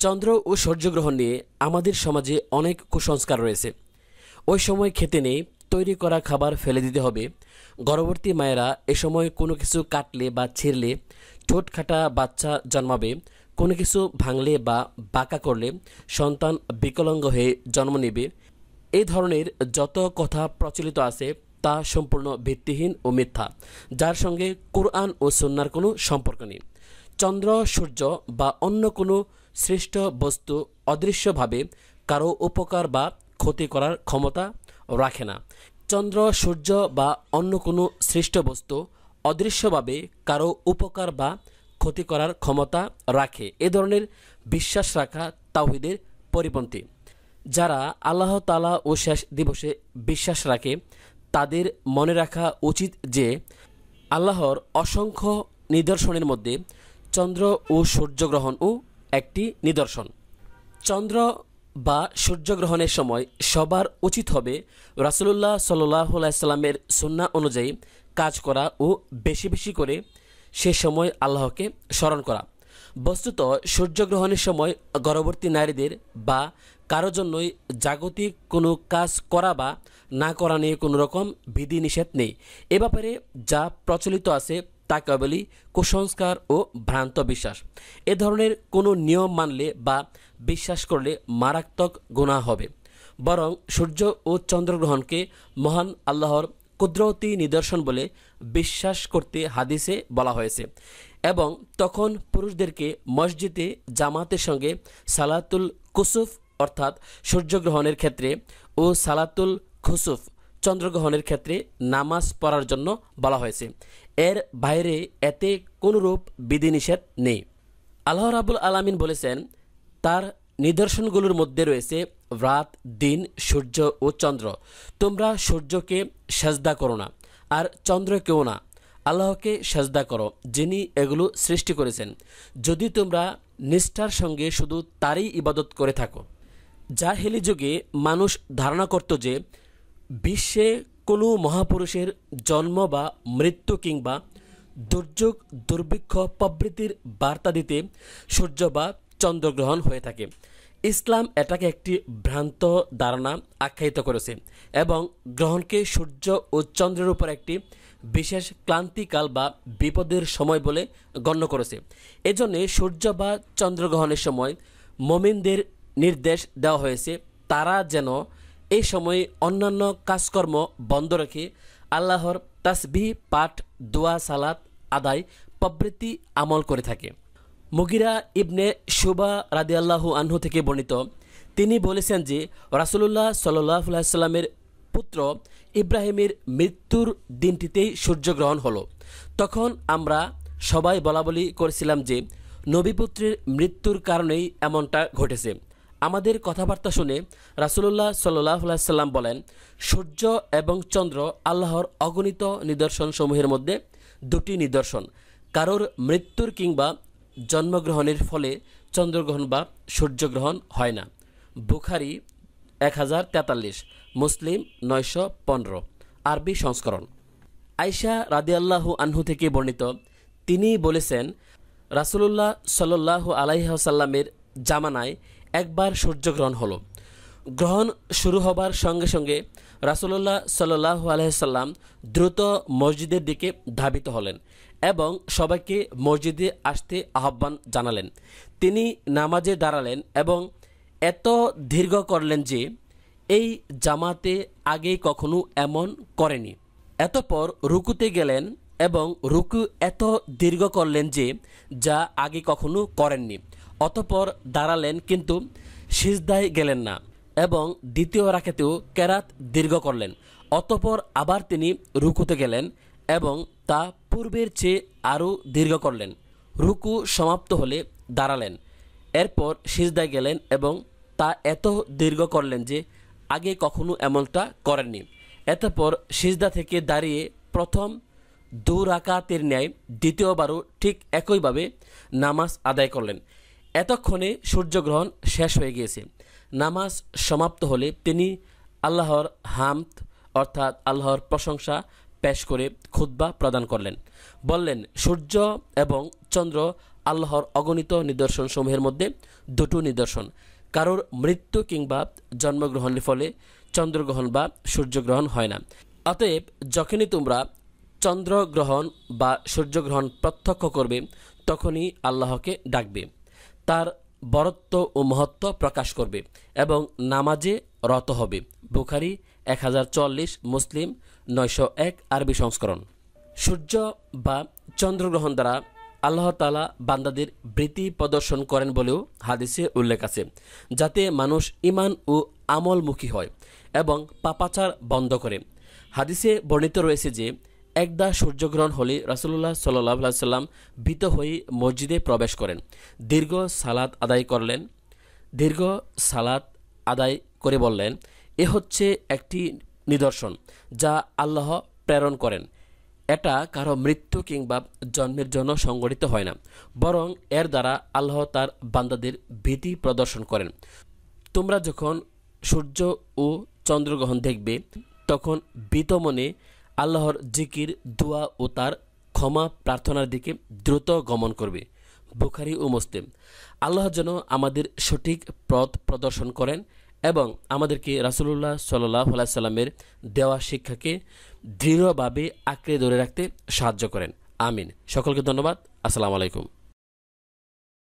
চন্দ্র ও সূর্যগ্রহণ নিয়ে আমাদের সমাজে অনেক কুসংস্কার রয়েছে। ওই সময় খেতে নেই, তৈরি করা খাবার ফেলে দিতে হবে। গর্ভবতী মায়েরা এ সময় কোনো কিছু কাটলে বা ছিঁড়লে ঠোঁট কাটা বাচ্চা জন্মাবে। কোনো কিছু ভাঙলে বা বাঁকা করলে সন্তান বিকলাঙ্গ হয়ে জন্ম নেবে। এই ধরনের যত কথা প্রচলিত আছে তা সম্পূর্ণ ভিত্তিহীন ও মিথ্যা, যার সঙ্গে কোরআন ও সুন্নাহর কোনো সম্পর্ক নেই। চন্দ্র, সূর্য বা অন্য কোনো সৃষ্ট বস্তু অদৃশ্যভাবে কারো উপকার বা ক্ষতি করার ক্ষমতা রাখে না। চন্দ্র, সূর্য বা অন্য কোনো সৃষ্ট বস্তু অদৃশ্যভাবে কারো উপকার বা ক্ষতি করার ক্ষমতা রাখে, এ ধরনের বিশ্বাস রাখা তাওহীদের পরিপন্থী। যারা আল্লাহ তাআলা ও শেষ দিবসে বিশ্বাস রাখে তাদের মনে রাখা উচিত যে আল্লাহর অসংখ্য নিদর্শনের মধ্যে চন্দ্র ও সূর্যগ্রহণও একটি নিদর্শন। চন্দ্র বা সূর্যগ্রহণের সময় সবার উচিত হবে রাসূলুল্লাহ সাল্লাল্লাহু আলাইহি সাল্লামের সুন্নাহ অনুযায়ী কাজ করা ও বেশি বেশি করে সে সময় আল্লাহকে স্মরণ করা। বস্তুত সূর্যগ্রহণের সময় গর্ভবতী নারীদের বা কারো জন্যই জাগতিক কোনো কাজ করা বা না করা নিয়ে কোনো রকম বিধিনিষেধ নেই। এ ব্যাপারে যা প্রচলিত আছে তা কেবলই কুসংস্কার ও ভ্রান্ত বিশ্বাস। এ ধরনের কোনো নিয়ম মানলে বা বিশ্বাস করলে মারাত্মক গুনাহ হবে। বরং সূর্য ও চন্দ্রগ্রহণকে মহান আল্লাহর কুদরতি নিদর্শন বলে বিশ্বাস করতে হাদিসে বলা হয়েছে এবং তখন পুরুষদেরকে মসজিদে জামাতের সঙ্গে সালাতুল কুসুফ অর্থাৎ সূর্যগ্রহণের ক্ষেত্রে ও সালাতুল খুসুফ চন্দ্রগ্রহণের ক্ষেত্রে নামাজ পড়ার জন্য বলা হয়েছে। এর বাইরে এতে কোনরূপ বিধিনিষেধ নেই। আল্লাহ রাব্বুল আলামিন বলেছেন, তার নিদর্শনগুলোর মধ্যে রয়েছে রাত, দিন, সূর্য ও চন্দ্র। তোমরা সূর্যকে সাজদা করো না আর চন্দ্রকেও না, আল্লাহকে সাজদা করো যিনি এগুলো সৃষ্টি করেছেন, যদি তোমরা নিষ্ঠার সঙ্গে শুধু তারই ইবাদত করে থাকো। জাহেলি যুগে মানুষ ধারণা করত যে বিশ্বে কোনো মহাপুরুষের জন্ম বা মৃত্যু কিংবা দুর্যোগ, দুর্ভিক্ষ প্রভৃতির বার্তা দিতে সূর্য বা চন্দ্রগ্রহণ হয়ে থাকে। ইসলাম এটাকে একটি ভ্রান্ত ধারণা আখ্যায়িত করেছে এবং গ্রহণকে সূর্য ও চন্দ্রের উপর একটি বিশেষ ক্লান্তিকাল বা বিপদের সময় বলে গণ্য করেছে। এজন্য সূর্য বা চন্দ্রগ্রহণের সময় মুমিনদের নির্দেশ দেওয়া হয়েছে তারা যেন এই সময়ে অন্যান্য কাজকর্ম বন্ধ রেখে আল্লাহর তাসবিহ পাঠ, দোয়া, সালাত আদায় প্রভৃতি আমল করে থাকে। মুগিরা ইবনে শুবা রাদিয়াল্লাহু আনহু থেকে বর্ণিত, তিনি বলেছেন যে রাসূলুল্লাহ সাল্লাল্লাহু আলাইহি সাল্লামের পুত্র ইব্রাহিমের মৃত্যুর দিনটিতেই সূর্যগ্রহণ হলো। তখন আমরা সবাই বলাবলি করেছিলাম যে নবীপুত্রের মৃত্যুর কারণেই এমনটা ঘটেছে। আমাদের কথাবার্তা শুনে রাসূলুল্লাহ সাল্লাল্লাহু আলাইহি সাল্লাম বলেন, সূর্য এবং চন্দ্র আল্লাহর অগণিত নিদর্শন সমূহের মধ্যে দুটি নিদর্শন। কারোর মৃত্যুর কিংবা জন্মগ্রহণের ফলে চন্দ্রগ্রহণ বা সূর্যগ্রহণ হয় না। বুখারী 1043, মুসলিম 915, আরবি সংস্করণ। আয়েশা রাদিয়াল্লাহু আনহু থেকে বর্ণিত, তিনি বলেছেন রাসূলুল্লাহ সাল্লাল্লাহু আলাইহি ওয়াসাল্লামের জামানায় একবার সূর্যগ্রহণ হলো। গ্রহণ শুরু হবার সঙ্গে সঙ্গে রাসূলুল্লাহ সাল্লাল্লাহু আলাইহি সাল্লাম দ্রুত মসজিদের দিকে ধাবিত হলেন এবং সবাইকে মসজিদে আসতে আহ্বান জানালেন। তিনি নামাজে দাঁড়ালেন এবং এত দীর্ঘ করলেন যে এই জামাতে আগে কখনো এমন করেনি। এতপর রুকুতে গেলেন এবং রুকু এত দীর্ঘ করলেন যে যা আগে কখনো করেননি। অতপর দাঁড়ালেন কিন্তু সিজদায় গেলেন না এবং দ্বিতীয় রাকাতেও কেরাত দীর্ঘ করলেন। অতপর আবার তিনি রুকুতে গেলেন এবং তা পূর্বের চেয়ে আরও দীর্ঘ করলেন। রুকু সমাপ্ত হলে দাঁড়ালেন, এরপর সিজদায় গেলেন এবং তা এত দীর্ঘ করলেন যে আগে কখনো এমনটা করেননি। এতপর সিজদা থেকে দাঁড়িয়ে প্রথম 2 রাকাতের ন্যায় দ্বিতীয়বারও ঠিক একইভাবে নামাজ আদায় করলেন। এতক্ষণে সূর্যগ্রহণ শেষ হয়ে গিয়েছে। নামাজ সমাপ্ত হলে তিনি আল্লাহর হামদ অর্থাৎ আল্লাহর প্রশংসা পেশ করে খুতবা প্রদান করলেন। বললেন, সূর্য এবং চন্দ্র আল্লাহর অগণিত নিদর্শন সমূহের মধ্যে দুটো নিদর্শন। কারোর মৃত্যু কিংবা জন্মগ্রহণের ফলে চন্দ্রগ্রহণ বা সূর্যগ্রহণ হয় না। অতএব যখনই তোমরা চন্দ্রগ্রহণ বা সূর্যগ্রহণ প্রত্যক্ষ করবে তখনই আল্লাহকে ডাকবে, তার বরত্ব ও মহত্ব প্রকাশ করবে এবং নামাজে রত হবে। বুখারী 1044, মুসলিম 901 আরবি সংস্করণ। সূর্য বা চন্দ্রগ্রহণ দ্বারা আল্লাহ তাআলা বান্দাদের বৃত্তি প্রদর্শন করেন বলেও হাদিসে উল্লেখ আছে, যাতে মানুষ ঈমান ও আমলমুখী হয় এবং পাপাচার বন্ধ করে। হাদিসে বর্ণিত রয়েছে যে একদা সূর্যগ্রহণ হলে রাসূলুল্লাহ সাল্লাল্লাহু আলাইহি ওয়াসাল্লাম ভীত হয়ে মসজিদে প্রবেশ করেন, দীর্ঘ সালাত আদায় করে বললেন, এ হচ্ছে একটি নিদর্শন যা আল্লাহ প্রেরণ করেন। এটা কারো মৃত্যু কিংবা জন্মের জন্য সংগঠিত হয় না, বরং এর দ্বারা আল্লাহ তার বান্দাদের ভীতি প্রদর্শন করেন। তোমরা যখন সূর্য ও চন্দ্রগ্রহণ দেখবে তখন ভীত মনে আল্লাহর জিকির, দোয়া ও তার ক্ষমা প্রার্থনার দিকে দ্রুত গমন করবে। বুখারী ও মুসলিম। আল্লাহ যেন আমাদের সঠিক পথ প্রদর্শন করেন এবং আমাদেরকে রাসূলুল্লাহ সাল্লাল্লাহু আলাইহি সাল্লামের দেওয়া শিক্ষাকে দৃঢ়ভাবে আঁকড়ে ধরে রাখতে সাহায্য করেন। আমিন। সকলকে ধন্যবাদ। আসসালামু আলাইকুম।